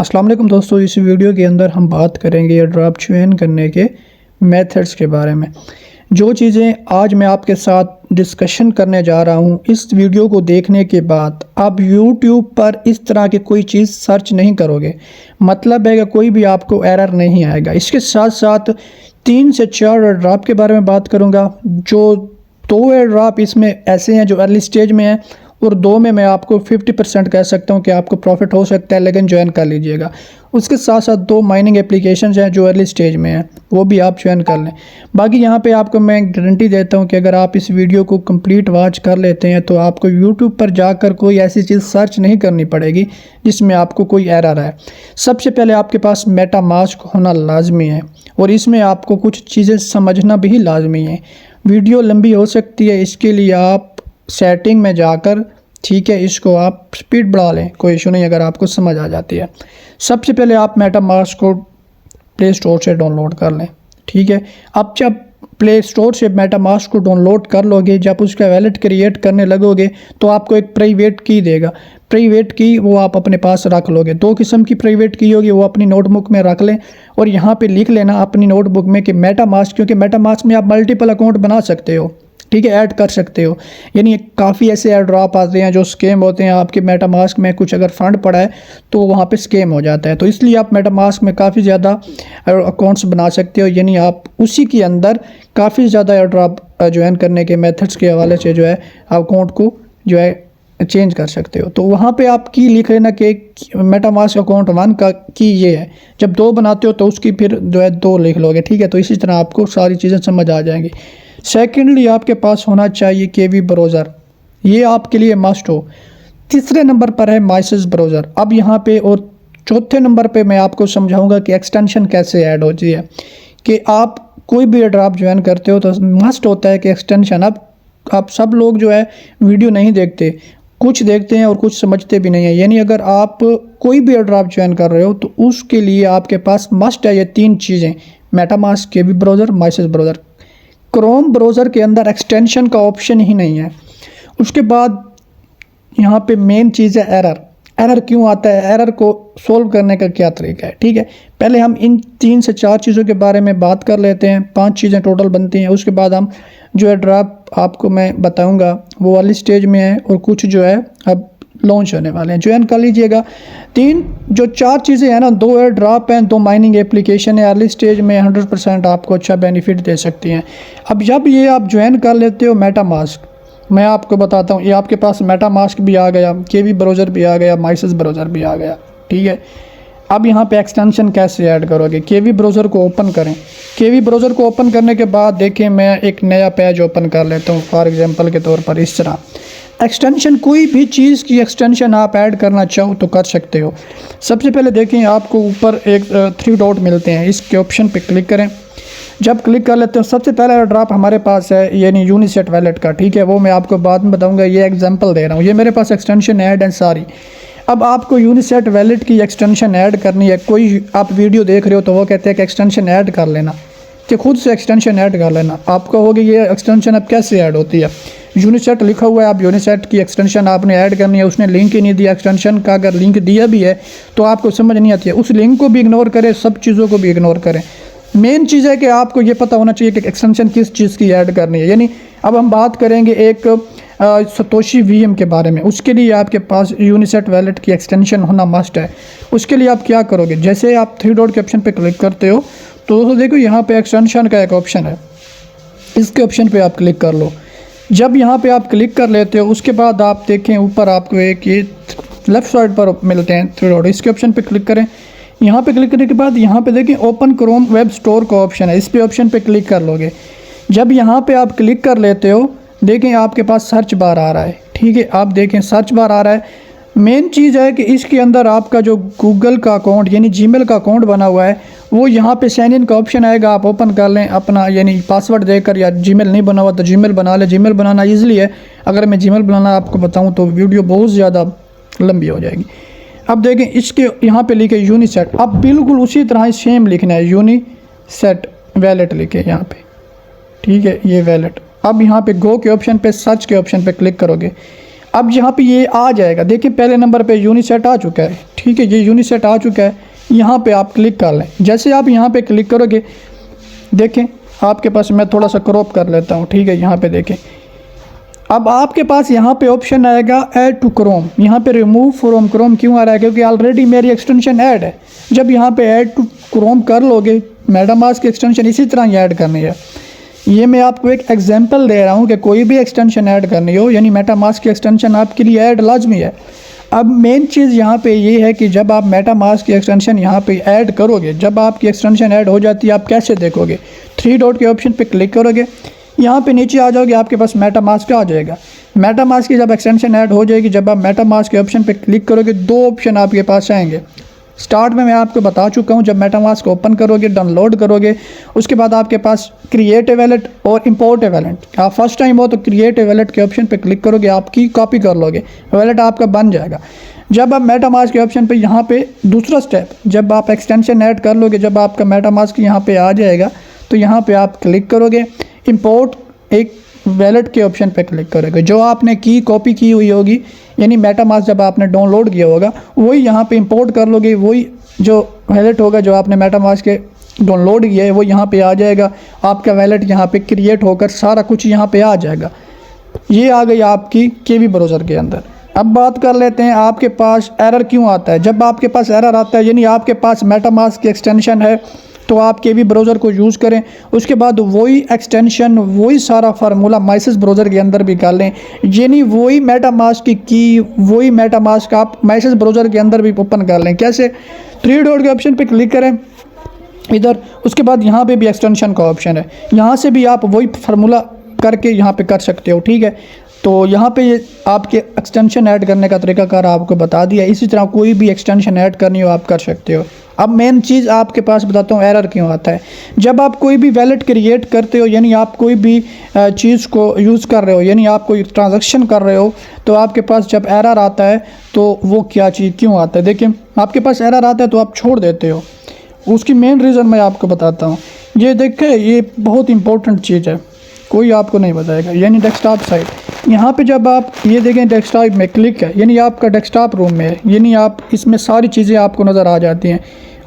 अस्सलाम वालेकुम दोस्तों, इस वीडियो के अंदर हम बात करेंगे एयरड्रॉप चयन करने के मेथड्स के बारे में। जो चीज़ें आज मैं आपके साथ डिस्कशन करने जा रहा हूं, इस वीडियो को देखने के बाद आप YouTube पर इस तरह की कोई चीज़ सर्च नहीं करोगे। मतलब है कि कोई भी आपको एरर नहीं आएगा। इसके साथ साथ 3 से 4 एयरड्रॉप के बारे में बात करूँगा। जो 2 एयरड्रॉप इसमें ऐसे हैं जो अर्ली स्टेज में हैं, और 2 में मैं आपको 50% कह सकता हूं कि आपको प्रॉफिट हो सकता है, लेकिन ज्वाइन कर लीजिएगा। उसके साथ साथ 2 माइनिंग एप्लीकेशंस हैं जो अर्ली स्टेज में हैं, वो भी आप ज्वाइन कर लें। बाकी यहां पे आपको मैं गारंटी देता हूं कि अगर आप इस वीडियो को कंप्लीट वॉच कर लेते हैं तो आपको यूट्यूब पर जाकर कोई ऐसी चीज़ सर्च नहीं करनी पड़ेगी जिसमें आपको कोई एरर है। सबसे पहले आपके पास मेटामास्क होना लाजमी है, और इसमें आपको कुछ चीज़ें समझना भी लाजमी है। वीडियो लंबी हो सकती है, इसके लिए आप सेटिंग में जाकर ठीक है इसको आप स्पीड बढ़ा लें, कोई इशू नहीं अगर आपको समझ आ जाती है। सबसे पहले आप मेटामास्क को प्ले स्टोर से डाउनलोड कर लें। ठीक है, अब जब प्ले स्टोर से मेटामास्क को डाउनलोड कर लोगे, जब उसका वैलेट क्रिएट करने लगोगे तो आपको एक प्राइवेट की देगा। प्राइवेट की वो आप अपने पास रख लोगे। 2 किस्म की प्राइवेट की होगी, वो अपनी नोटबुक में रख लें और यहाँ पे लिख लेना अपनी नोटबुक में कि मेटामास्क, क्योंकि मेटामास्क में आप मल्टीपल अकाउंट बना सकते हो। ठीक है, ऐड कर सकते हो। यानी काफ़ी ऐसे एयर ड्रॉप आते हैं जो स्कैम होते हैं। आपके मेटामास्क में कुछ अगर फंड पड़ा है तो वहाँ पे स्कैम हो जाता है। तो इसलिए आप मेटामास्क में काफ़ी ज़्यादा अकाउंट्स बना सकते हो। यानी आप उसी के अंदर काफ़ी ज़्यादा एयर ड्रॉप ज्वाइन करने के मेथड्स के हवाले से जो है अकाउंट को जो है चेंज कर सकते हो। तो वहाँ पे आप की लिख लेना कि मेटामास्क अकाउंट 1 का की ये है। जब 2 बनाते हो तो उसकी फिर जो है 2 लिख लोगे। ठीक है, तो इसी तरह आपको सारी चीज़ें समझ आ जाएंगी। सेकेंडली आपके पास होना चाहिए केवी ब्राउज़र, ये आपके लिए मस्ट हो। तीसरे नंबर पर है माइसेस ब्राउज़र। अब यहाँ पे और चौथे नंबर पे मैं आपको समझाऊंगा कि एक्सटेंशन कैसे ऐड होती है। कि आप कोई भी एयरड्रॉप ज्वाइन करते हो तो मस्ट होता है कि एक्सटेंशन। अब आप सब लोग जो है वीडियो नहीं देखते, कुछ देखते हैं और कुछ समझते भी नहीं है। यानी अगर आप कोई भी एयरड्रॉप ज्वाइन कर रहे हो तो उसके लिए आपके पास मस्ट है ये 3 चीज़ें: मेटामास्क, केवी ब्राउज़र, माइसेस ब्राउज़र। क्रोम ब्राउज़र के अंदर एक्सटेंशन का ऑप्शन ही नहीं है। उसके बाद यहाँ पे मेन चीज़ है एरर। एरर क्यों आता है, एरर को सोल्व करने का क्या तरीका है। ठीक है, पहले हम इन 3 से 4 चीज़ों के बारे में बात कर लेते हैं। 5 चीज़ें टोटल बनती हैं। उसके बाद हम जो है ड्रॉप आपको मैं बताऊंगा वो वाली स्टेज में है, और कुछ जो है अब लॉन्च होने वाले हैं। ज्वाइन कर लीजिएगा। 4 चीज़ें हैं ना, 2 एयर ड्रॉप हैं, 2 माइनिंग एप्लीकेशन है। अर्ली स्टेज में 100% आपको अच्छा बेनिफिट दे सकती हैं। अब जब ये आप ज्वाइन कर लेते हो मेटामास्क, मैं आपको बताता हूँ, ये आपके पास मेटामास्क भी आ गया, केवी ब्राउज़र भी आ गया, माइसेस ब्राउज़र भी आ गया। ठीक है, अब यहाँ पे एक्सटेंशन कैसे ऐड करोगे। केवी ब्राउज़र को ओपन करें। केवी ब्राउज़र को ओपन करने के बाद देखिए मैं एक नया पेज ओपन कर लेता हूँ फॉर एग्जांपल के तौर पर। इस तरह एक्सटेंशन, कोई भी चीज़ की एक्सटेंशन आप ऐड करना चाहो तो कर सकते हो। सबसे पहले देखें आपको ऊपर एक 3 डॉट मिलते हैं, इसके ऑप्शन पे क्लिक करें। जब क्लिक कर लेते हो सबसे पहला ड्रॉप हमारे पास है यानी यूनिसेट वैलेट का। ठीक है, वो मैं आपको बाद में बताऊंगा, ये एग्जांपल दे रहा हूँ। ये मेरे पास एक्सटेंशन ऐड है सारी। अब आपको यूनिसेट वैलेट की एक्सटेंशन ऐड करनी है। कोई आप वीडियो देख रहे हो तो वो कहते हैं कि एक्सटेंशन ऐड कर लेना, कि खुद से एक्सटेंशन ऐड कर लेना। आपका होगी ये एक्सटेंशन अब कैसे ऐड होती है। यूनिसेट लिखा हुआ है, आप यूनिसेट की एक्सटेंशन आपने ऐड करनी है। उसने लिंक ही नहीं दिया एक्सटेंशन का, अगर लिंक दिया भी है तो आपको समझ नहीं आती है। उस लिंक को भी इग्नोर करें, सब चीज़ों को भी इग्नोर करें। मेन चीज़ है कि आपको ये पता होना चाहिए कि एक्सटेंशन किस चीज़ की ऐड करनी है। यानी अब हम बात करेंगे एक सतोशी वीएम के बारे में। उसके लिए आपके पास यूनिसेट वैलेट की एक्सटेंशन होना मस्ट है। उसके लिए आप क्या करोगे, जैसे आप 3 डॉट के ऑप्शन पे क्लिक करते हो तो दोस्तों देखो यहाँ पे एक्सटेंशन का एक ऑप्शन है, इसके ऑप्शन पे आप क्लिक कर लो। जब यहाँ पे आप क्लिक कर लेते हो उसके बाद आप देखें ऊपर आपको एक ये लेफ़्ट साइड पर मिलते हैं 3 डॉट, इसके ऑप्शन पे क्लिक करें। यहाँ पे क्लिक करने के बाद यहाँ पे देखें ओपन क्रोम वेब स्टोर का ऑप्शन है, इस पे ऑप्शन पे क्लिक कर लोगे। जब यहाँ पे आप क्लिक कर लेते हो देखें आपके पास सर्च बार आ रहा है। ठीक है, आप देखें सर्च बार आ रहा है। मेन चीज़ है कि इसके अंदर आपका जो गूगल का अकाउंट यानी जीमेल का अकाउंट बना हुआ है वो यहाँ पे साइन इन का ऑप्शन आएगा, आप ओपन कर लें अपना यानी पासवर्ड देकर, या जीमेल नहीं बना हुआ तो जीमेल बना लें। जीमेल बनाना ईजिली है, अगर मैं जीमेल बनाना आपको बताऊँ तो वीडियो बहुत ज़्यादा लंबी हो जाएगी। अब देखें इसके यहाँ पे लिखे यूनिसेट, अब बिल्कुल उसी तरह सेम लिखना है, यूनिसेट वैलेट लिखे यहाँ पे। ठीक है, ये वैलेट। अब यहाँ पे गो के ऑप्शन पे सर्च के ऑप्शन पे क्लिक करोगे। अब यहाँ पे ये आ जाएगा, देखिए पहले नंबर पे यूनिसेट आ चुका है, ठीक है, ये यूनिसेट आ चुका है। यहाँ पे आप क्लिक कर लें। जैसे आप यहाँ पे क्लिक करोगे, देखें आपके पास, मैं थोड़ा सा क्रॉप कर लेता हूँ, ठीक है, यहाँ पे देखें, अब आपके पास यहाँ पे ऑप्शन आएगा ऐड टू क्रोम। यहाँ पे रिमूव फ्रॉम क्रोम क्यों आ रहा है? क्योंकि ऑलरेडी मेरी एक्सटेंशन ऐड है। जब यहाँ पे ऐड टू क्रोम कर लोगे, मेटामास्क की एक्सटेंशन इसी तरह ही ऐड करनी है। ये मैं आपको एक एग्जांपल दे रहा हूँ कि कोई भी एक्सटेंशन ऐड करनी हो, यानी मेटामास्क की एक्सटेंशन आपके लिए ऐड लाजमी है। अब मेन चीज़ यहाँ पे ये है कि जब आप मेटामास्क की एक्सटेंशन यहाँ पे ऐड करोगे, जब आपकी एक्सटेंशन ऐड हो जाती है, आप कैसे देखोगे? 3 डॉट के ऑप्शन पे क्लिक करोगे, यहाँ पे नीचे आ जाओगे, आपके पास मेटामास्क आ जाएगा। मेटामास्क की जब एक्सटेंशन ऐड हो जाएगी, जब आप मेटामास्क के ऑप्शन पे क्लिक करोगे, 2 ऑप्शन आपके पास आएंगे। स्टार्ट में मैं आपको बता चुका हूँ, जब मेटामास्क ओपन करोगे, डाउनलोड करोगे, उसके बाद आपके पास क्रिएट ए वैलेट और इंपोर्ट ए वैलेट। आप फर्स्ट टाइम हो तो क्रिएट ए वैलेट के ऑप्शन पे क्लिक करोगे, आपकी कॉपी कर लोगे, वैलेट आपका बन जाएगा। जब आप मेटामास्क के ऑप्शन पे यहाँ पे दूसरा स्टेप, जब आप एक्सटेंशन ऐड कर लोगे, जब आपका मेटामास्क यहाँ पे आ जाएगा, तो यहाँ पे आप क्लिक करोगे, इंपोर्ट एक वैलेट के ऑप्शन पे क्लिक करोगे। जो आपने की कॉपी की हुई होगी, यानी मेटामास्क जब आपने डाउनलोड किया होगा, वही यहाँ पे इंपोर्ट कर लोगे, वही जो वैलेट होगा जो आपने मेटामास्क के डाउनलोड किया है वो यहाँ पे आ जाएगा। आपका वैलेट यहाँ पे क्रिएट होकर सारा कुछ यहाँ पे आ जाएगा। ये आ गई आपकी केवी ब्राउज़र के अंदर। अब बात कर लेते हैं आपके पास एरर क्यों आता है। जब आपके पास एरर आता है, यानी आपके पास मेटामास्क की एक्सटेंशन है, तो आप केवी ब्राउज़र को यूज़ करें, उसके बाद वही एक्सटेंशन, वही सारा फार्मूला माइसेस ब्राउज़र के अंदर भी कर लें, यानी वही मेटामास्क की वही मेटामास्क आप माइसेस ब्राउज़र के अंदर भी ओपन कर लें। कैसे? 3 डॉट के ऑप्शन पे क्लिक करें इधर, उसके बाद यहाँ पे भी एक्सटेंशन का ऑप्शन है, यहाँ से भी आप वही फार्मूला करके यहाँ पे कर सकते हो, ठीक है। तो यहाँ पे आपके एक्सटेंशन ऐड करने का तरीकाकार आपको बता दिया। इसी तरह कोई भी एक्सटेंशन ऐड करनी हो आप कर सकते हो। अब मेन चीज़ आपके पास बताता हूँ एरर क्यों आता है। जब आप कोई भी वैलेट क्रिएट करते हो, यानी आप कोई भी चीज़ को यूज़ कर रहे हो, यानी आप कोई ट्रांजैक्शन कर रहे हो, तो आपके पास जब एरर आता है तो वो क्या चीज़ क्यों आता है? देखिए आपके पास एरर आता है तो आप छोड़ देते हो। उसकी मेन रीज़न मैं आपको बताता हूँ। ये देखें, ये बहुत इंपॉर्टेंट चीज़ है, कोई आपको नहीं बताएगा। यानी डेस्कटॉप साइट, यहाँ पे जब आप ये देखें डेस्कटॉप में क्लिक है, यानी आपका डेस्कटॉप रूम में है, यानी आप इसमें सारी चीज़ें आपको नज़र आ जाती हैं।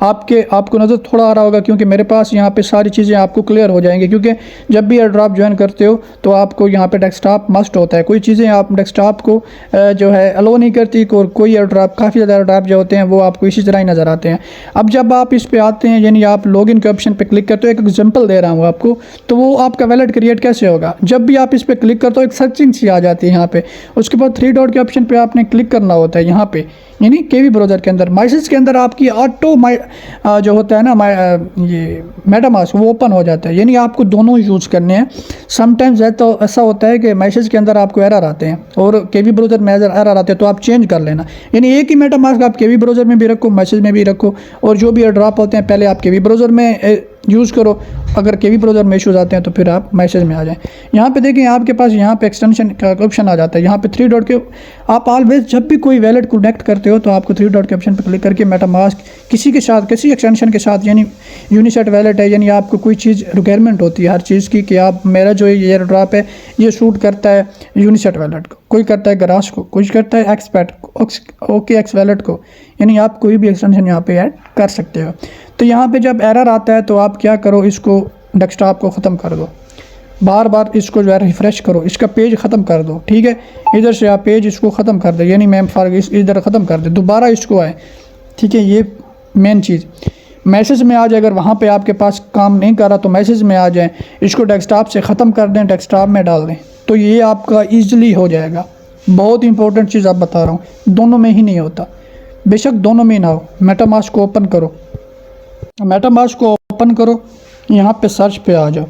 आपको नज़र थोड़ा आ रहा होगा क्योंकि मेरे पास यहाँ पे सारी चीज़ें आपको क्लियर हो जाएंगी, क्योंकि जब भी एयर ड्रॉप ज्वाइन करते हो तो आपको यहाँ पे डेस्कटॉप मस्ट होता है। कोई चीज़ें आप डेस्कटॉप को जो है अलो नहीं करती, कोई एयर ड्रॉप, काफ़ी ज़्यादा एयर ड्रॉप जो होते हैं वो आपको इसी तरह ही नज़र आते हैं। अब जब आप इस पर आते हैं, यानी आप लॉगिन के ऑप्शन पर क्लिक करते हो, एक एग्जाम्पल दे रहा हूँ आपको, तो वो आपका वैलेट क्रिएट कैसे होगा। जब भी आप इस पर क्लिक करते हो एक सर्चिंग सी आ जाती है यहाँ पे, उसके बाद 3 डॉट के ऑप्शन पे आपने क्लिक करना होता है यहाँ पे, यानी केवी ब्राउज़र के अंदर माइसेस के अंदर आपकी ऑटो जो होता है ना ये मेटामास्क, वो ओपन हो जाता है। यानी आपको दोनों यूज़ करने हैं। समटाइम्स तो ऐसा होता है कि मैसेज के अंदर आपको एरर आते हैं और केवी ब्राउज़र में एरर आते हैं, तो आप चेंज कर लेना। यानी एक ही मेटामास्क आप केवी ब्राउज़र में भी रखो, मैसेज में भी रखो, और जो भी एयर ड्रॉप होते हैं पहले आप केवी ब्राउज़र में यूज़ करो। अगर केवी ब्राउज़र में इशूज़ आते हैं तो फिर आप मैसेज में आ जाएं। यहाँ पे देखें आपके पास यहाँ पे एक्सटेंशन का ऑप्शन आ जाता है। यहाँ पे 3 डॉट के आप ऑलवेज जब भी कोई वैलेट कनेक्ट करते हो तो आपको 3 डॉट के ऑप्शन पे क्लिक करके मेटामास्क किसी के साथ, किसी एक्सटेंशन के साथ, यानी यूनिसेट वैलेट है, यानी आपको कोई चीज़ रिक्वायरमेंट होती है हर चीज़ की कि आप, मेरा जो ये एयर ड्रॉप है ये शूट करता है यूनिसेट वैलेट को, कोई करता है गराज को, कोई करता है एक्सपैट OKX वैलेट को, यानी आप कोई भी एक्सटेंशन यहाँ पे ऐड कर सकते हो। तो यहाँ पे जब एरर आता है तो आप क्या करो, इसको डेस्कटॉप को ख़त्म कर दो, बार बार इसको जो है रिफ़्रेश करो, इसका पेज ख़त्म कर दो, ठीक है। इधर से आप पेज इसको ख़त्म कर दो, यानी मैम फार इधर ख़त्म कर दे, दोबारा इसको आए, ठीक है। ये मेन चीज़ मैसेज में आ जाए। अगर वहाँ पे आपके पास काम नहीं कर रहा तो मैसेज में आ जाए, इसको डेस्कटॉप से ख़त्म कर दें, डेस्कटॉप में डाल दें, तो ये आपका ईज़िली हो जाएगा। बहुत इंपॉर्टेंट चीज़ आप बता रहा हूँ, दोनों में ही नहीं होता, बेशक दोनों में ना हो। मेटामास्क को ओपन करो, मेटामास्क को ओपन करो, यहाँ पे सर्च पे आ जाओ,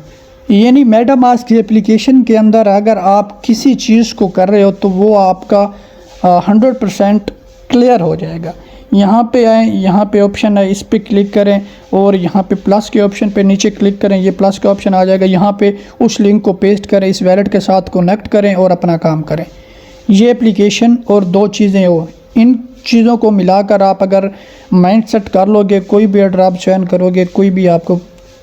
यानी मेटामास्क की एप्लीकेशन के अंदर अगर आप किसी चीज़ को कर रहे हो तो वो आपका 100% क्लियर हो जाएगा। यहाँ पे आएँ, यहाँ पे ऑप्शन है, इस पर क्लिक करें और यहाँ पे प्लस के ऑप्शन पे नीचे क्लिक करें, ये प्लस का ऑप्शन आ जाएगा। यहाँ पे उस लिंक को पेस्ट करें, इस वैलेट के साथ कनेक्ट करें और अपना काम करें। ये एप्लीकेशन और 2 चीज़ें हो, इन चीज़ों को मिलाकर आप अगर माइंड सेट कर लोगे, कोई भी एयर ड्रॉप ज्वाइन करोगे, कोई भी आपको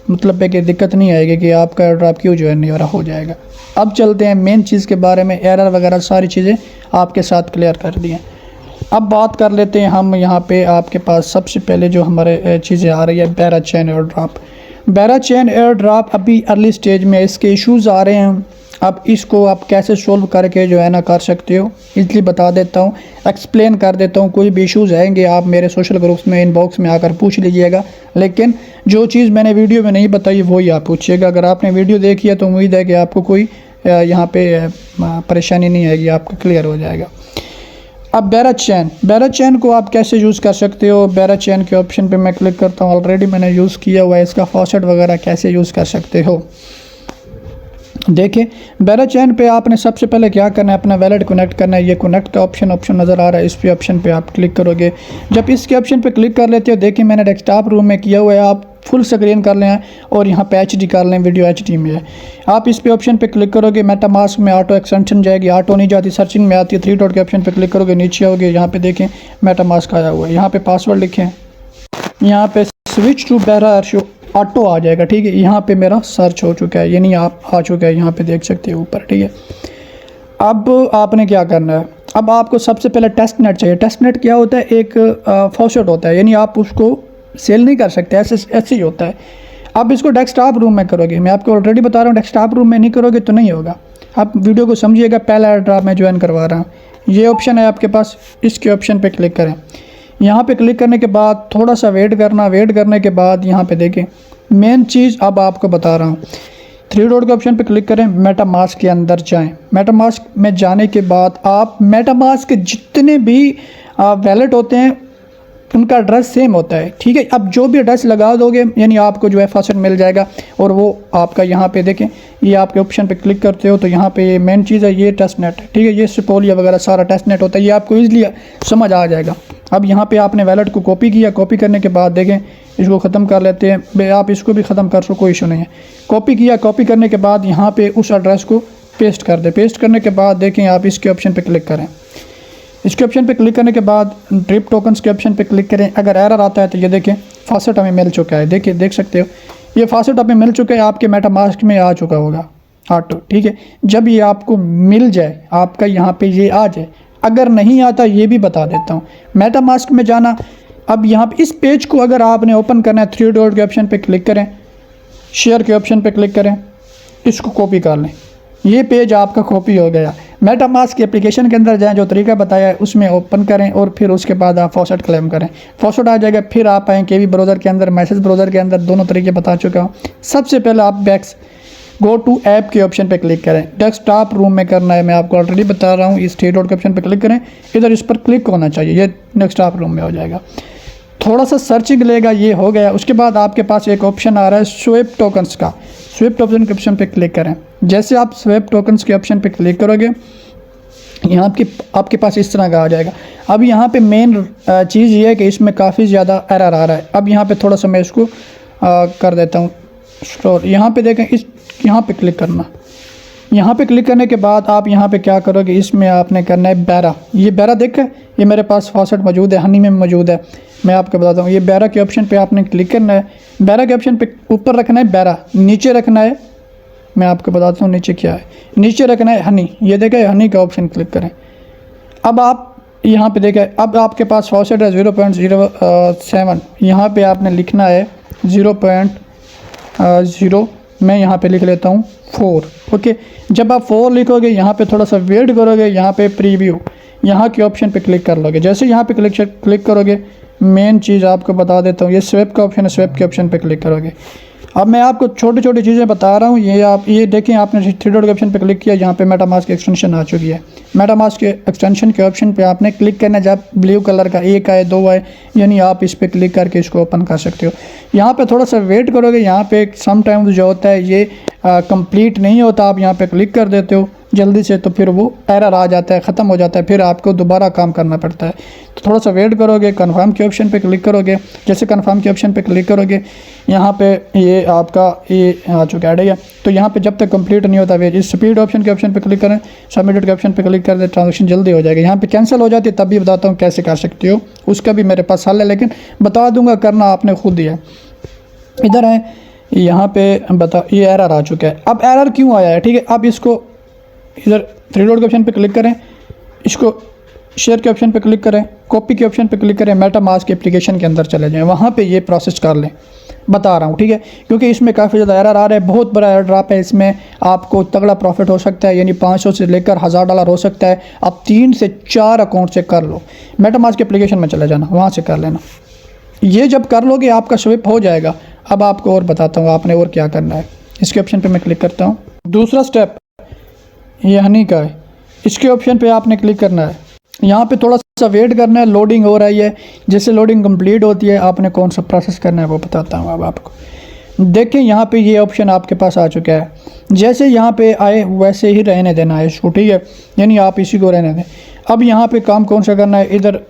मतलब है कि दिक्कत नहीं आएगी कि आपका एयर ड्रॉप क्यों ज्वाइन नहीं हो रहा, हो जाएगा। अब चलते हैं मेन चीज़ के बारे में, एरर वगैरह सारी चीज़ें आपके साथ क्लियर कर दी हैं। अब बात कर लेते हैं हम यहाँ पे आपके पास सबसे पहले जो हमारे चीज़ें आ रही है बेरा चेन एयर ड्रॉप। बेरा चेन एयर ड्रॉप अभी अर्ली स्टेज में इसके इश्यूज़ आ रहे हैं। अब इसको आप कैसे सोल्व करके जो है ना कर सकते हो, इसलिए बता देता हूँ, एक्सप्लेन कर देता हूँ। कोई भी इश्यूज़ आएंगे आप मेरे सोशल ग्रुप्स में इनबॉक्स में आकर पूछ लीजिएगा, लेकिन जो चीज़ मैंने वीडियो में नहीं बताई वही आप पूछिएगा। अगर आपने वीडियो देखी है तो उम्मीद है कि आपको कोई यहाँ पे परेशानी नहीं आएगी, आपका क्लियर हो जाएगा। अब बेरा चैन को आप कैसे यूज़ कर सकते हो, बेरा चैन के ऑप्शन पे मैं क्लिक करता हूँ, ऑलरेडी मैंने यूज़ किया हुआ है। इसका फॉसेट वगैरह कैसे यूज़ कर सकते हो, देखिए बेरा चैन पे आपने सबसे पहले क्या करना है, अपना वैलेट कनेक्ट करना है। ये कनेक्ट का ऑप्शन नज़र आ रहा है, इस पे ऑप्शन पे आप क्लिक करोगे। जब इसके ऑप्शन पे क्लिक कर लेते हो, देखिए मैंने डेस्कटॉप रूम में किया हुआ है, आप फुल स्क्रीन कर लें और यहाँ पे HD कर लें, वीडियो HD में है। आप इस पे ऑप्शन पे क्लिक करोगे, मेटामास्क में ऑटो एक्सटेंशन जाएगी, ऑटो नहीं जाती, सर्चिंग में आती है। 3 डॉट के ऑप्शन पे क्लिक करोगे, नीचे आओगे, यहाँ पे देखें मेटामास्क आया हुआ है। यहाँ पे पासवर्ड लिखें, यहाँ पे स्विच टू बेरा ऑटो आ जाएगा, ठीक है। यहाँ पे मेरा सर्च हो चुका है, यानी आप आ चुका है, यहाँ पे देख सकते हो ऊपर, ठीक है। अब आपने क्या करना है, अब आपको सबसे पहले टेस्ट नेट चाहिए। टेस्ट नेट क्या होता है, एक फॉसेट होता है, यानी आप उसको सेल नहीं कर सकते, ऐसे ही होता है। अब इसको डेस्कटॉप रूम में करोगे, मैं आपको ऑलरेडी बता रहा हूँ, डेस्कटॉप रूम में नहीं करोगे तो नहीं होगा। आप वीडियो को समझिएगा, पहला एयर ड्रॉप मैं ज्वाइन करवा रहा हूँ। ये ऑप्शन है आपके पास, इसके ऑप्शन पे क्लिक करें। यहाँ पे क्लिक करने के बाद थोड़ा सा वेट करना, वेट करने के बाद यहाँ पे देखें मेन चीज़ अब आपको बता रहा हूँ। 3 डॉट के ऑप्शन पे क्लिक करें, मेटामास्क के अंदर जाएं। मेटामास्क में जाने के बाद आप मेटामास्क के जितने भी वैलेट होते हैं उनका एड्रेस सेम होता है, ठीक है। अब जो भी एड्रेस लगा दोगे यानी आपको जो है फॉसेट मिल जाएगा, और वो आपका यहाँ पे देखें, ये आपके ऑप्शन पे क्लिक करते हो तो यहाँ पे ये मेन चीज़ है, ये टेस्ट नेट है, ठीक है। ये सिपोलिया वगैरह सारा टेस्ट नेट होता है, ये आपको ईजिली समझ आ जाएगा। अब यहाँ पे आपने वैलेट को कॉपी किया, कॉपी करने के बाद देखें इसको ख़त्म कर लेते हैं, आप इसको भी ख़त्म कर सको, कोई इशू नहीं है। कॉपी किया, कॉपी करने के बाद यहाँ पे उस एड्रेस को पेस्ट कर दे। पेस्ट करने के बाद देखें आप इसके ऑप्शन पे क्लिक करें। इसके ऑप्शन पे क्लिक करने के बाद ड्रिप टोकन्स के ऑप्शन पे क्लिक करें। अगर एरर आता है तो ये देखें फॉसेट हमें मिल चुका है, देखिए देख सकते हो ये फॉसेट हमें मिल चुका है, आपके मेटामास्क में आ चुका होगा ऑटो, ठीक है। जब ये आपको मिल जाए, आपका यहाँ पे ये आ जाए, अगर नहीं आता ये भी बता देता हूँ। मेटामास्क में जाना, अब यहाँ पे इस पेज को अगर आपने ओपन करना है, 3 डॉट के ऑप्शन पे क्लिक करें, शेयर के ऑप्शन पे क्लिक करें, इसको कॉपी कर लें, ये पेज आपका कॉपी हो गया। मेटामास्क के एप्लीकेशन के अंदर जाएं, जो तरीका बताया है उसमें ओपन करें और फिर उसके बाद आप फॉसेट क्लेम करें, फॉसेट आ जाएगा। फिर आप आएँ केवी ब्राउज़र के अंदर, मैसेज ब्राउज़र के अंदर, दोनों तरीके बता चुका हूँ। सबसे पहले आप बैक्स गो टू ऐप के ऑप्शन पे क्लिक करें, डेस्कटॉप रूम में करना है, मैं आपको ऑलरेडी बता रहा हूँ। इस 3 डॉट के ऑप्शन पे क्लिक करें, इधर इस पर क्लिक होना चाहिए, ये डेस्कटॉप रूम में हो जाएगा। थोड़ा सा सर्चिंग लेगा, ये हो गया। उसके बाद आपके पास एक ऑप्शन आ रहा है स्वेप टोकन्स का, स्वेप ऑप्शन के ऑप्शन पे क्लिक करें। जैसे आप स्वेप टोकन्स के ऑप्शन पे क्लिक करोगे, यहाँ आपके पास इस तरह का आ जाएगा। अब यहाँ पे मेन चीज़ ये है कि इसमें काफ़ी ज़्यादा एरर आ रहा है। अब यहाँ पे थोड़ा सा मैं इसको कर देता हूँ स्टोर। यहाँ पे देखें, यहाँ पे क्लिक करना। यहाँ पे क्लिक करने के बाद आप यहाँ पे क्या करोगे, इसमें आपने करना है बेरा। ये बेरा देखें, ये मेरे पास फॉसेट मौजूद है, हनी में मौजूद है, मैं आपको बताता हूँ। ये बेरा के ऑप्शन पे आपने क्लिक करना है। बेरा के ऑप्शन पे ऊपर रखना है बेरा, नीचे रखना है, मैं आपको बताता हूँ नीचे क्या है, नीचे रखना है हनी। ये देखें हनी का ऑप्शन क्लिक करें। अब आप यहाँ पे देखें, अब आपके पास फॉसेट है 0.07, यहाँ पे आपने लिखना है 0.0, मैं यहाँ पे लिख लेता हूँ 4, ओके। जब आप 4 लिखोगे, यहाँ पे थोड़ा सा वेट करोगे, यहाँ पे प्रीव्यू, यहाँ के ऑप्शन पे क्लिक कर लोगे। जैसे यहाँ पे क्लिक करोगे, मेन चीज़ आपको बता देता हूँ, ये स्वेप का ऑप्शन है, स्वेप के ऑप्शन पे क्लिक करोगे। अब मैं आपको छोटी छोटी चीज़ें बता रहा हूँ, ये देखें, आपने 3 डॉट के ऑप्शन पे क्लिक किया, यहाँ पे मेटामास्क की एक्सटेंशन आ चुकी है। मेटामास्क के एक्सटेंशन के ऑप्शन पे आपने क्लिक करना है, जब ब्लू कलर का 1 आए 2 आए, यानी आप इस पर क्लिक करके इसको ओपन कर सकते हो। यहाँ पे थोड़ा सा वेट करोगे, यहाँ पे समटाइम्स जो होता है ये कंप्लीट नहीं होता, आप यहाँ पे क्लिक कर देते हो जल्दी से, तो फिर वो एरर आ जाता है, ख़त्म हो जाता है, फिर आपको दोबारा काम करना पड़ता है। तो थोड़ा सा वेट करोगे, कंफर्म के ऑप्शन पे क्लिक करोगे। जैसे कंफर्म के ऑप्शन पे क्लिक करोगे, यहाँ पे ये आपका ये आ चुका है, तो यहाँ पे जब तक कंप्लीट नहीं होता वेट, इस स्पीड ऑप्शन के ऑप्शन पे क्लिक करें, सबमिटेड के ऑप्शन पे क्लिक कर दे, ट्रांजेक्शन जल्दी हो जाएगा। यहाँ पे कैंसिल हो जाती है, तब भी बताता हूँ कैसे कर सकते हो, उसका भी मेरे पास हल है, लेकिन बता दूँगा, करना आपने खुद ही है। इधर है, यहाँ पे बता, ये एरर आ चुका है। अब एरर क्यों आया है, ठीक है। अब इसको इधर थ्री डॉट के ऑप्शन पे क्लिक करें, इसको शेयर के ऑप्शन पे क्लिक करें, कॉपी के ऑप्शन पे क्लिक करें, मेटामास्क एप्लीकेशन के अंदर चले जाएं, वहाँ पे ये प्रोसेस कर लें, बता रहा हूँ, ठीक है। क्योंकि इसमें काफ़ी ज़्यादा एरर आ रहा है, बहुत बड़ा एरर ड्रॉप है, इसमें आपको तगड़ा प्रॉफिट हो सकता है, यानी 500 से लेकर $1000 हो सकता है। आप 3 से 4 अकाउंट से कर लो, मेटामास्क एप्लीकेशन में चले जाना, वहाँ से कर लेना। ये जब कर लोगे आपका स्विप हो जाएगा। अब आपको और बताता हूँ आपने और क्या करना है। इसके ऑप्शन पे मैं क्लिक करता हूँ। दूसरा स्टेप ये हनी का है, इसके ऑप्शन पे आपने क्लिक करना है। यहाँ पे थोड़ा सा वेट करना है, लोडिंग हो रही है। जैसे लोडिंग कंप्लीट होती है आपने कौन सा प्रोसेस करना है वो बताता हूँ अब आपको। देखें यहाँ पे ये ऑप्शन आपके पास आ चुका है। जैसे यहाँ पे आए वैसे ही रहने देना है इसको, ठीक है, यानी आप इसी को रहने दें। अब यहाँ पे काम कौन सा करना है, इधर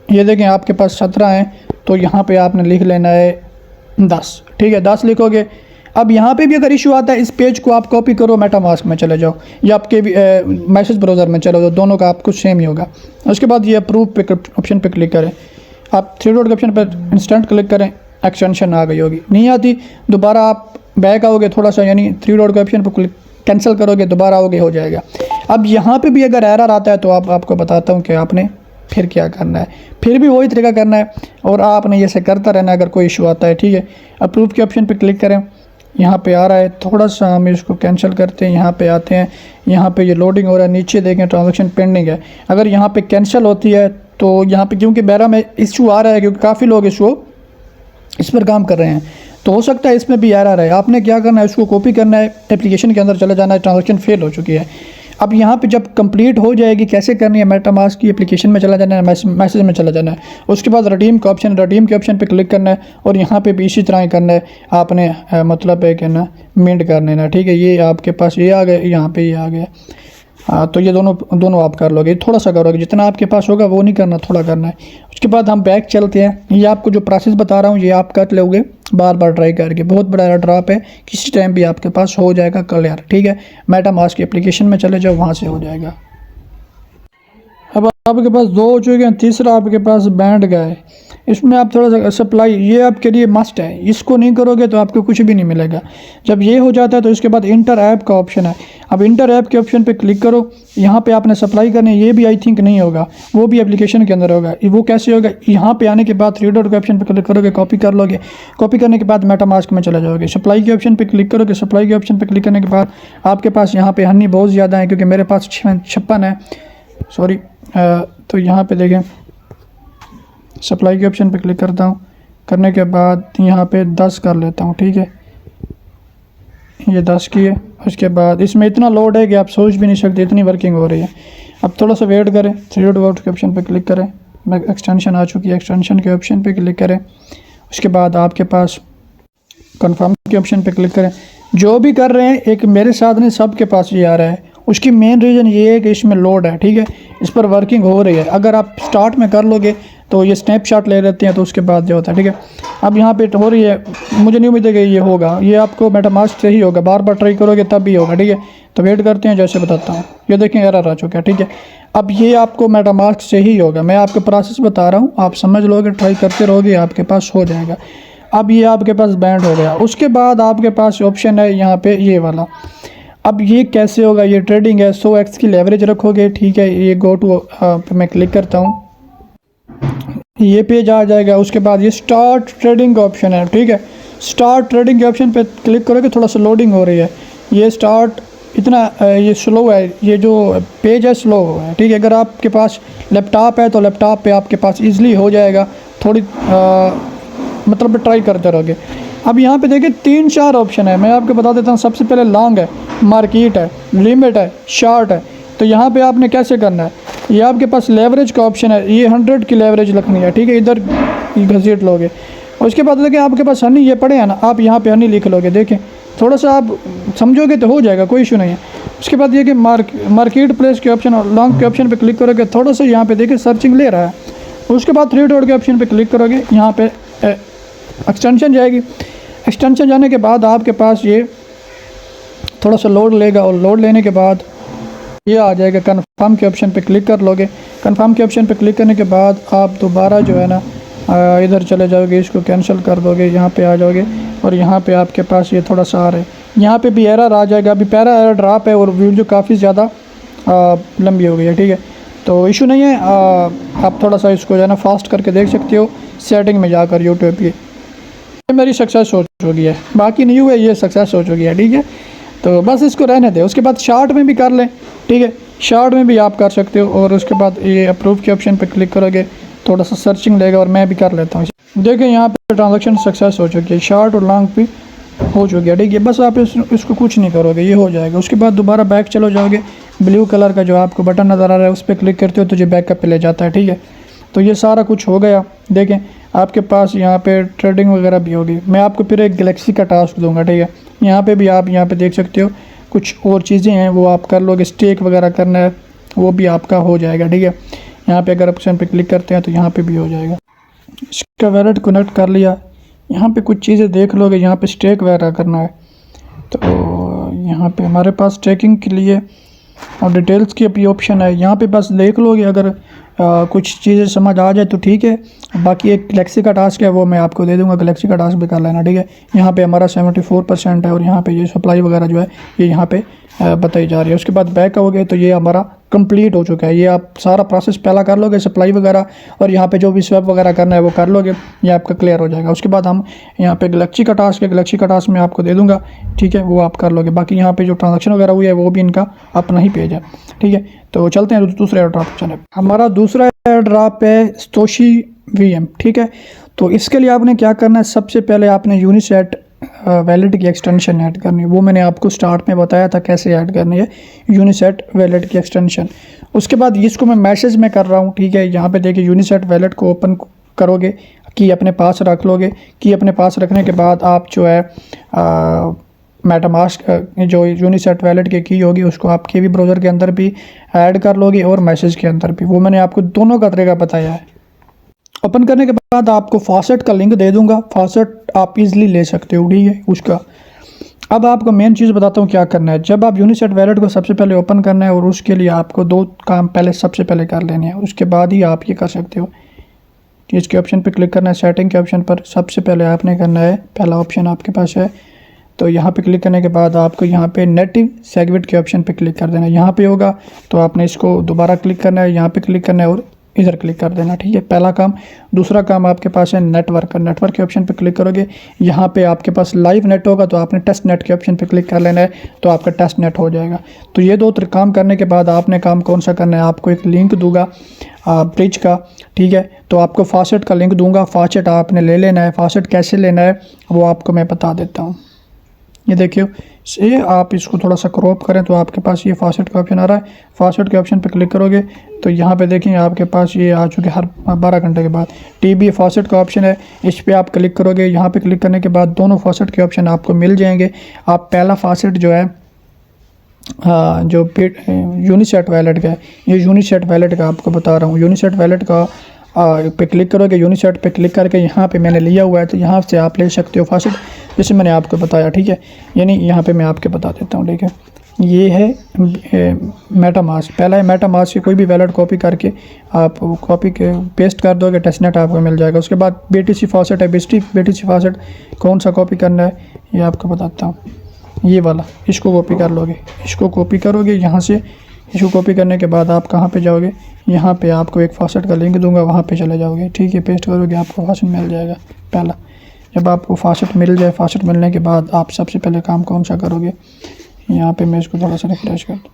ये देखें आपके पास 17 हैं, तो यहाँ पे आपने लिख लेना है 10, ठीक है, 10 लिखोगे। अब यहाँ पे भी अगर इशू आता है, इस पेज को आप कॉपी करो, मेटामास्क में चले जाओ या आपके मैसेज ब्राउज़र में चले जाओ, दोनों का आपको सेम ही होगा। उसके बाद ये अप्रूव पे ऑप्शन पे क्लिक करें, आप थ्री डॉट के ऑप्शन पर इंस्टेंट क्लिक करें, एक्सटेंशन आ गई होगी। नहीं आती दोबारा आप बैक आओगे थोड़ा सा, यानी थ्री डॉट के ऑप्शन पर क्लिक कैंसिल करोगे, दोबारा आओगे, हो जाएगा। अब यहाँ पर भी अगर एरर आता है तो आपको बताता हूँ कि आपने फिर क्या करना है। फिर भी वही तरीका करना है और आपने ऐसे करता रहना अगर कोई इशू आता है, ठीक है। अप्रूव के ऑप्शन पे क्लिक करें, यहाँ पे आ रहा है, थोड़ा सा हम इसको कैंसिल करते हैं, यहाँ पे आते हैं, यहाँ पे ये लोडिंग हो रहा है, नीचे देखें ट्रांजैक्शन पेंडिंग है। अगर यहाँ पे कैंसिल होती है तो यहाँ पे क्योंकि मेरा में इशू आ रहा है, क्योंकि काफ़ी लोग इस पर काम कर रहे हैं, तो हो सकता है इसमें भी एरर है। आपने क्या करना है, उसको कॉपी करना है, एप्लीकेशन के अंदर चले जाना है, ट्रांजैक्शन फेल हो चुकी है। अब यहाँ पे जब कंप्लीट हो जाएगी, कैसे करनी है, मेटामास्क की एप्लीकेशन में चला जाना है, मैसेज में चला जाना है। उसके बाद रिडीम का ऑप्शन, रिडीम के ऑप्शन पे क्लिक करना है और यहाँ पे भी इसी तरह ही करना है आपने, मतलब है कि ना मिंट कर लेना, ठीक है। ये आपके पास ये आ गया, यहाँ पे ये आ गया, तो ये दोनों आप कर लोगे। थोड़ा सा करोगे, जितना आपके पास होगा वो नहीं करना, थोड़ा करना है। उसके बाद हम बैक चलते हैं। ये आपको जो प्रोसेस बता रहा हूँ ये आप कर लोगे बार बार ट्राई करके, बहुत बड़ा ड्रॉप है, किसी टाइम भी आपके पास हो जाएगा क्लियर, ठीक है। मेटामास्क की एप्लीकेशन में चले जाओ, वहाँ से हो जाएगा। अब आपके पास 2 हो चुके हैं, तीसरा आपके पास बैंड का है। इसमें आप थोड़ा सा सप्लाई, ये आपके लिए मस्ट है, इसको नहीं करोगे तो आपको कुछ भी नहीं मिलेगा। जब ये हो जाता है तो इसके बाद इंटर ऐप का ऑप्शन है। अब इंटर ऐप के ऑप्शन पे क्लिक करो, यहाँ पे आपने सप्लाई करनी है। ये भी आई थिंक नहीं होगा, वो भी एप्लीकेशन के अंदर होगा। वो कैसे होगा, यहाँ पे आने के बाद थ्री डॉट के ऑप्शन पे क्लिक करोगे, कॉपी कर लोगे, कॉपी करने के बाद मेटामास्क में चले जाओगे, सप्लाई के ऑप्शन पे क्लिक करोगे। सप्लाई के ऑप्शन पे क्लिक करने के बाद आपके पास यहाँ पे हनी बहुत ज़्यादा है, क्योंकि मेरे पास 56 है, सॉरी। तो यहाँ पे देखें, सप्लाई के ऑप्शन पे क्लिक करता हूँ, करने के बाद यहाँ पे 10 कर लेता हूँ, ठीक है। ये 10 की है। उसके बाद इसमें इतना लोड है कि आप सोच भी नहीं सकते, इतनी वर्किंग हो रही है। अब थोड़ा सा वेट करें, थ्री डॉट वर्ड के ऑप्शन पे क्लिक करें, एक्सटेंशन आ चुकी है, एक्सटेंशन के ऑप्शन पे क्लिक करें। उसके बाद आपके पास कन्फर्म के ऑप्शन पे क्लिक करें। जो भी कर रहे हैं, एक मेरे साथ नहीं, सबके पास ये आ रहा है। उसकी मेन रीज़न ये है कि इसमें लोड है, ठीक है, इस पर वर्किंग हो रही है। अगर आप स्टार्ट में कर लोगे तो ये स्नैपशॉट ले लेते हैं, तो उसके बाद जो होता है, ठीक है। अब यहाँ पे हो रही है, मुझे नहीं उम्मीद है कि ये होगा, ये आपको मेटामास्क से ही होगा, बार बार ट्राई करोगे तब भी होगा, ठीक है। तो वेट करते हैं, जैसे बताता हूँ। ये देखें एरर आ चुका है, ठीक है। अब ये आपको मेटामास्क से ही होगा, मैं आपको प्रोसेस बता रहा हूँ, आप समझ लोगे, ट्राई करते रहोगे, आपके पास हो जाएगा। अब ये आपके पास बैंड हो गया। उसके बाद आपके पास ऑप्शन है यहाँ पे ये वाला। अब ये कैसे होगा, ये ट्रेडिंग है, 100x की लेवरेज रखोगे, ठीक है। ये गो टू पे मैं क्लिक करता हूँ, ये पेज आ जाएगा। उसके बाद ये स्टार्ट ट्रेडिंग का ऑप्शन है, ठीक है। स्टार्ट ट्रेडिंग के ऑप्शन पे क्लिक करोगे, थोड़ा सा लोडिंग हो रही है, ये स्टार्ट इतना ये स्लो है, ये जो पेज है स्लो है, ठीक है। अगर आपके पास लैपटॉप है तो लैपटॉप पे आपके पास ईजिली हो जाएगा, थोड़ी मतलब ट्राई करते रहोगे। अब यहाँ पे देखिए 3-4 ऑप्शन है, मैं आपको बता देता हूँ। सबसे पहले लॉन्ग है, मार्केट है, लिमिट है, शॉर्ट है। तो यहाँ पे आपने कैसे करना है, ये आपके पास लेवरेज का ऑप्शन है, ये 100 की लेवरेज रखनी है, ठीक है। इधर घसीट लोगे। उसके बाद देखिए आपके पास हनी ये पड़े हैं ना, आप यहाँ पे हनी लिख लोगे, देखें थोड़ा सा आप समझोगे तो हो जाएगा, कोई इशू नहीं है। उसके बाद ये कि मार्केट प्लेस के ऑप्शन और लॉन्ग के ऑप्शन पे क्लिक करोगे, थोड़ा सा यहाँ पे देखिए सर्चिंग ले रहा है। उसके बाद थ्री डॉट के ऑप्शन पे क्लिक करोगे, यहाँ पे एक्सटेंशन जाएगी। एक्सटेंशन जाने के बाद आपके पास ये थोड़ा सा लोड लेगा, और लोड लेने के बाद ये आ जाएगा। कन्फर्म के ऑप्शन पे क्लिक कर लोगे। कन्फर्म के ऑप्शन पे क्लिक करने के बाद आप दोबारा जो है ना इधर चले जाओगे, इसको कैंसिल कर दोगे, यहाँ पे आ जाओगे। और यहाँ पे आपके पास ये थोड़ा सा आ रहा है, यहाँ पे भी एरर आ जाएगा। अभी पहला एरर ड्रॉप है और वीडियो काफ़ी ज़्यादा लंबी हो गई है, ठीक है, तो इशू नहीं है। आप थोड़ा सा इसको जो है ना फास्ट करके देख सकते हो सेटिंग में जाकर यूट्यूब की। ये मेरी सक्सेस हो चुकी है, बाकी नहीं हुआ, ये सक्सेस हो चुकी है, ठीक है। तो बस इसको रहने दें। उसके बाद शार्ट में भी कर लें, ठीक है, शार्ट में भी आप कर सकते हो। और उसके बाद ये अप्रूव के ऑप्शन पे क्लिक करोगे, थोड़ा सा सर्चिंग लेगा और मैं भी कर लेता हूँ। देखिए यहाँ पे ट्रांजैक्शन सक्सेस हो चुकी है, शार्ट और लॉन्ग भी हो चुकी है, ठीक है। बस आप इसको कुछ नहीं करोगे, ये हो जाएगा। उसके बाद दोबारा बैक चलो जाओगे, ब्लू कलर का जो आपको बटन नज़र आ रहा है उस पर क्लिक करते हो तो ये बैकअप पे ले जाता है, ठीक है। तो ये सारा कुछ हो गया। देखें आपके पास यहाँ पे ट्रेडिंग वगैरह भी होगी। मैं आपको फिर एक गैलेक्सी का टास्क दूंगा, ठीक है। यहाँ पे भी आप यहाँ पे देख सकते हो कुछ और चीज़ें हैं वो आप कर लोगे। स्टेक वगैरह करना है वो भी आपका हो जाएगा, ठीक है। यहाँ पे अगर ऑप्शन पे क्लिक करते हैं तो यहाँ पे भी हो जाएगा। इसका वैलेट कनेक्ट कर लिया, यहाँ पे कुछ चीज़ें देख लोगे। यहाँ पे स्टेक वगैरह करना है तो यहाँ पे हमारे पास स्टेकिंग के लिए और डिटेल्स की भी ऑप्शन है, यहाँ पे बस देख लोगे। अगर कुछ चीज़ें समझ आ जाए तो ठीक है, बाकी एक गैलेक्सी का टास्क है वो मैं आपको दे दूंगा, गैलेक्सी का टास्क भी कर लेना, ठीक है। यहाँ पे हमारा 74% है और यहाँ पे ये सप्लाई वगैरह जो है ये यहाँ पे बताई जा रही है। उसके बाद बैक आओगे तो ये हमारा कंप्लीट हो चुका है। ये आप सारा प्रोसेस पहला कर लोगे, सप्लाई वगैरह, और यहाँ पे जो भी स्वैप वगैरह करना है वो कर लोगे, ये आपका क्लियर हो जाएगा। उसके बाद हम यहाँ पे गैलेक्सी का टास्क है, गैलेक्सी का टास्क मैं आपको दे दूँगा, ठीक है, वो आप कर लोगे। बाकी यहाँ पे जो ट्रांजेक्शन वगैरह हुई है वो भी इनका अपना ही पेज है, ठीक है। तो चलते हैं दूसरे एयर ड्रॉप चैनल। हमारा दूसरा एयर ड्रॉप है Satoshi VM, ठीक है। तो इसके लिए आपने क्या करना है, सबसे पहले आपने यूनिसेट वैलेट की एक्सटेंशन ऐड करनी है। वो मैंने आपको स्टार्ट में बताया था कैसे ऐड करनी है, यूनिसेट वैलेट की एक्सटेंशन। उसके बाद इसको मैं मैसेज में कर रहा हूँ, ठीक है। यहाँ पे देखिए यूनिसेट वैलेट को ओपन करोगे, की अपने पास रख लोगे। की अपने पास रखने के बाद आप जो है मेटामास्क जो यूनिसेट वैलेट की होगी उसको आप केवी ब्राउज़र के अंदर भी ऐड कर लोगे और मैसेज के अंदर भी। वो मैंने आपको दोनों का तरीका बताया है। ओपन करने के बाद आपको फॉसेट का लिंक दे दूंगा, फॉसेट आप इजीली ले सकते हो, ठीक है उसका। अब आपको मेन चीज़ बताता हूँ क्या करना है। जब आप यूनिसेट वैलेट को सबसे पहले ओपन करना है और उसके लिए आपको दो काम पहले सबसे पहले कर लेने हैं, उसके बाद ही आप ये कर सकते हो। इसके ऑप्शन पर क्लिक करना है, सेटिंग के ऑप्शन पर सबसे पहले आपने करना है, पहला ऑप्शन आपके पास है तो यहाँ पे क्लिक करने के बाद आपको यहाँ पे नेटिव सेगमेंट के ऑप्शन पे क्लिक कर देना है। यहाँ पे होगा तो आपने इसको दोबारा क्लिक करना है, यहाँ पे क्लिक करना है और इधर क्लिक कर देना, ठीक है, पहला काम। दूसरा काम आपके पास है नेटवर्क का, नेटवर्क के ऑप्शन पे क्लिक करोगे, यहाँ पे आपके पास लाइव नेट होगा तो आपने टेस्ट नेट के ऑप्शन पे क्लिक कर लेना है तो आपका टेस्ट नेट हो जाएगा। तो ये दो काम करने के बाद आपने काम कौन सा करना है, आपको एक लिंक दूंगा ब्रिज का, ठीक है। तो आपको फॉसेट का लिंक दूंगा, फॉसेट आपने ले लेना है। फॉसेट कैसे लेना है वो आपको मैं बता देता हूँ। ये देखिए ये आप इसको थोड़ा सा क्रॉप करें तो आपके पास ये फॉसेट का ऑप्शन आ रहा है। फॉसेट के ऑप्शन पे क्लिक करोगे तो यहाँ पे देखें आपके पास ये आ चुके हर 12 घंटे के बाद। टीबी फॉसेट का ऑप्शन है, इस पर आप क्लिक करोगे। यहाँ पे क्लिक करने के बाद दोनों फॉसेट के ऑप्शन आपको मिल जाएंगे। आप पहला फॉसेट जो है जो यूनिसेट वैलेट का है, ये यूनिसेट वैलेट का आपको बता रहा हूँ। यूनिसेट वैलेट का पे क्लिक करोगे, यूनिसेट पे क्लिक करके यहाँ पे मैंने लिया हुआ है तो यहाँ से आप ले सकते हो फॉसेट, जैसे मैंने आपको बताया, ठीक है। यानी यहाँ पे मैं आपके बता देता हूँ, ठीक है। ये है मेटामास्क, पहला है मेटामास्क की कोई भी वैलेट कॉपी करके आप कॉपी के पेस्ट कर दोगे, टेस्टनेट आपको मिल जाएगा। उसके बाद BTC फॉसेट है, BTC फॉसेट कौन सा कॉपी करना है ये आपको बताता हूँ। ये वाला, इसको कॉपी कर लोगे, इसको कॉपी करोगे यहाँ से। इसको कॉपी करने के बाद आप कहाँ पे जाओगे, यहाँ पे आपको एक फॉसेट का लिंक दूंगा, वहाँ पे चले जाओगे, ठीक है। पेस्ट करोगे आपको फॉसेट मिल जाएगा पहला। जब आपको फॉसेट मिल जाए, फॉसेट मिलने के बाद आप सबसे पहले काम कौन सा करोगे, यहाँ पे मैं इसको थोड़ा सा रिफ्रेश कर दूँ।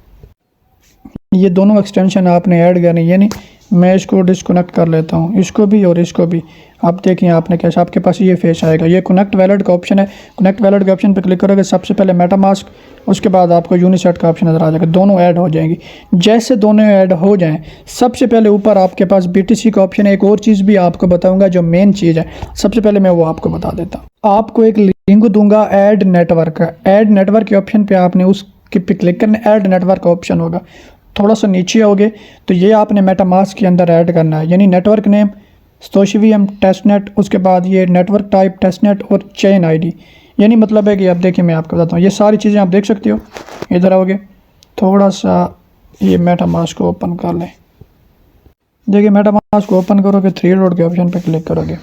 ये दोनों एक्सटेंशन आपने ऐड करनी, यानी मैं इसको डिस्कनेक्ट कर लेता हूँ, इसको भी और इसको भी। आप देखिए आपने कैसे आपके पास ये फेस आएगा। ये कनेक्ट वैलेट का ऑप्शन है, कनेक्ट वैलेट के ऑप्शन पे क्लिक करोगे, सबसे पहले मेटामास्क, उसके बाद आपको यूनिसेट का ऑप्शन नज़र आ जाएगा। दोनों ऐड हो जाएंगी। जैसे दोनों ऐड हो जाएं, सबसे पहले ऊपर आपके पास BTC का ऑप्शन है। एक और चीज़ भी आपको बताऊँगा जो मेन चीज़ है, सबसे पहले मैं वो आपको बता देता हूँ। आपको एक लिंक दूंगा ऐड नेटवर्क का, ऐड नेटवर्क के ऑप्शन पर आपने उसके पे क्लिक करना, ऐड नेटवर्क का ऑप्शन होगा। थोड़ा सा नीचे आओगे तो ये आपने मेटामास्क के अंदर ऐड करना है, यानी network name Satoshi VM testnet, उसके बाद ये नेटवर्क टाइप टेस्टनेट और चेन ID। यानी मतलब है कि अब देखिए मैं आपको बताता हूँ, ये सारी चीज़ें आप देख सकते हो। इधर आओगे थोड़ा सा ये मेटामास्क को ओपन कर लें। देखिए मेटामास्क को ओपन करोगे, 3 डॉट के ऑप्शन पे क्लिक करोगे,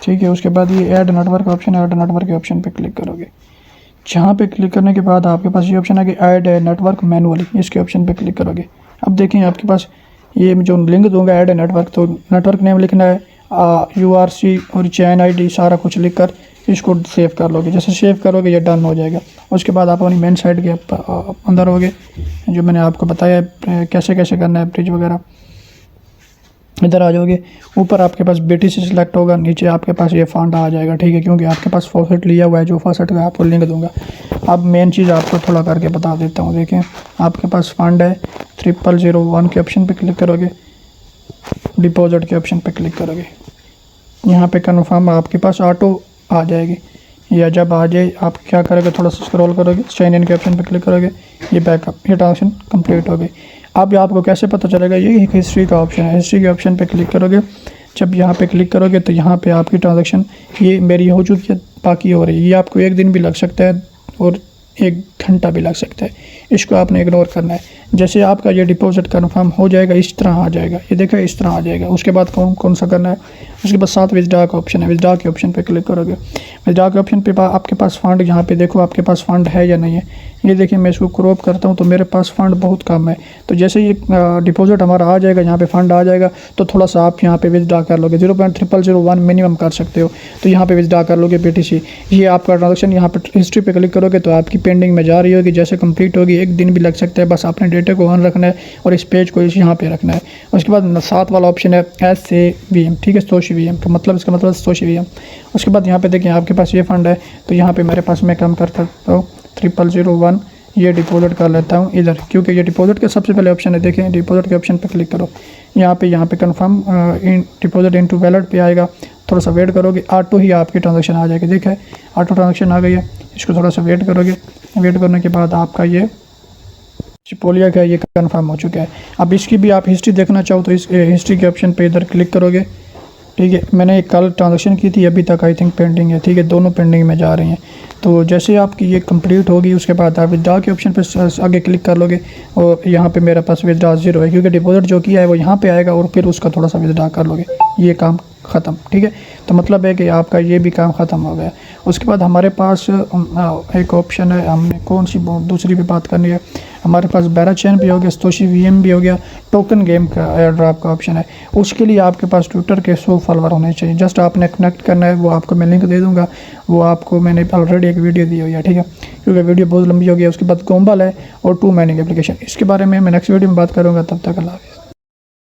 ठीक है। उसके बाद ये ऐड नेटवर्क ऑप्शन है, ऐड नेटवर्क के ऑप्शन पे क्लिक करोगे। जहाँ पे क्लिक करने के बाद आपके पास ये ऑप्शन है कि ऐड नेटवर्क मैनुअली, इसके ऑप्शन पे क्लिक करोगे। अब देखें आपके पास ये जो लिंक दूंगा ऐड नेटवर्क, तो नेटवर्क नेम लिखना है, URC और चैन ID सारा कुछ लिख कर इसको सेव कर लोगे। जैसे सेव करोगे ये डन हो जाएगा। उसके बाद आप अपनी मेन साइट के अंदर होगे, जो मैंने आपको बताया कैसे कैसे करना है ब्रिज वगैरह। इधर आ जाओगे, ऊपर आपके पास BTC सिलेक्ट होगा, नीचे आपके पास ये फंड आ जाएगा। ठीक है, क्योंकि आपके पास फॉसेट लिया हुआ है, जो फॉसेट का आपको लिंक दूंगा। अब मेन चीज़ आपको थोड़ा करके बता देता हूँ। देखें आपके पास फंड है, 0001 के ऑप्शन पे क्लिक करोगे, डिपॉजिट के ऑप्शन पे क्लिक करोगे। यहाँ पे कन्फर्म आपके पास ऑटो आ जाएगी, या जब आ जाए आप क्या करोगे, थोड़ा सा स्क्रॉल करोगे, साइन इन के ऑप्शन पे क्लिक करोगे, ये बैकअप, ये ट्रांजेक्शन कंप्लीट हो गई। अब आपको कैसे पता चलेगा, ये एक हिस्ट्री का ऑप्शन है। हिस्ट्री के ऑप्शन पे क्लिक करोगे, जब यहाँ पे क्लिक करोगे तो यहाँ पे आपकी ट्रांजैक्शन ये मेरी हो चुकी है, बाकी हो रही है। ये आपको एक दिन भी लग सकता है और 1 घंटा भी लग सकता है, इसको आपने इग्नोर करना है। जैसे आपका ये डिपॉजिट कन्फर्म हो जाएगा, इस तरह आ जाएगा, ये देखा इस तरह आ जाएगा। उसके बाद कौन सा करना है, उसके बाद साथ विथड्रॉ का ऑप्शन है, विथड्रॉ के ऑप्शन पे क्लिक करोगे। विथड्रॉ के ऑप्शन पे आपके पास फंड, यहाँ पे देखो आपके पास फंड है या नहीं है। ये देखिए मैं इसको क्रॉप करता हूँ तो मेरे पास फ़ंड बहुत कम है। तो जैसे ये डिपॉजिट हमारा आ जाएगा, यहाँ पे फ़ंड आ जाएगा, तो थोड़ा सा आप यहाँ पे विथड्रॉ कर लोगे। 0.0001 मिनिमम कर सकते हो, तो यहाँ पे विथड्रॉ कर लोगे BTC। ये आपका ट्रांजेक्शन यहाँ पे हिस्ट्री पे क्लिक करोगे तो आपकी पेंडिंग में जा रही होगी। जैसे कंप्लीट होगी 1 दिन भी लग सकता है, बस आपने डेटा को ऑन रखना है और इस पेज को यहाँ पे रखना है। उसके बाद साथ वाला ऑप्शन है SAVM, ठीक है, SOSHVM का मतलब, इसका मतलब SOSHVM। उसके बाद यहाँ पे देखिए आपके पास ये फ़ंड है, तो यहाँ पे मेरे पास मैं कम कर सकता हूँ 0001, ये डिपॉजिट कर लेता हूँ इधर, क्योंकि ये डिपॉजिट का सबसे पहले ऑप्शन है। देखें डिपॉजिट के ऑप्शन पे क्लिक करो, यहाँ पे कन्फर्म डिपॉजिट इनटू वैलेट पे आएगा। थोड़ा सा वेट करोगे, ऑटो ही आपकी ट्रांजैक्शन आ जाएगी। देखा है ऑटो ट्रांजैक्शन आ गई है, इसको थोड़ा सा वेट करोगे। वेट करने के बाद आपका ये चिपोलिया का ये कन्फर्म हो चुका है। अब इसकी भी आप हिस्ट्री देखना चाहो तो इस हिस्ट्री के ऑप्शन पे इधर क्लिक करोगे। ठीक है, मैंने कल ट्रांजैक्शन की थी, अभी तक आई थिंक पेंडिंग है। ठीक है, दोनों पेंडिंग में जा रही हैं। तो जैसे आपकी ये कंप्लीट होगी, उसके बाद आप विथड्रॉ के ऑप्शन पे आगे क्लिक कर लोगे और यहाँ पे मेरे पास विथड्रॉ 0 है, क्योंकि डिपॉजिट जो किया है वो यहाँ पे आएगा और फिर उसका थोड़ा सा विथड्रॉ कर लोगे, ये काम ख़त्म। ठीक है, तो मतलब है कि आपका ये भी काम ख़त्म हो गया। उसके बाद हमारे पास एक ऑप्शन है, हमने कौन सी दूसरी भी बात करनी है। हमारे पास बेराचेन भी हो गया, SOSHVM भी हो गया, टोकन गेम का एयर ड्रॉप का ऑप्शन है। उसके लिए आपके पास ट्विटर के 100 फॉलोवर होने चाहिए। जस्ट आपने कनेक्ट करना है, वो आपको मैं लिंक दे दूँगा, वो आपको मैंने ऑलरेडी एक वीडियो दी हुई है। ठीक है, क्योंकि वीडियो बहुत लंबी हो गई है। उसके बाद गोम्बल है और 2 माइनिंग एप्लीकेशन, इसके बारे में मैं नेक्स्ट वीडियो में बात करूँगा। तब तक अल्लाह हाफ़िज़।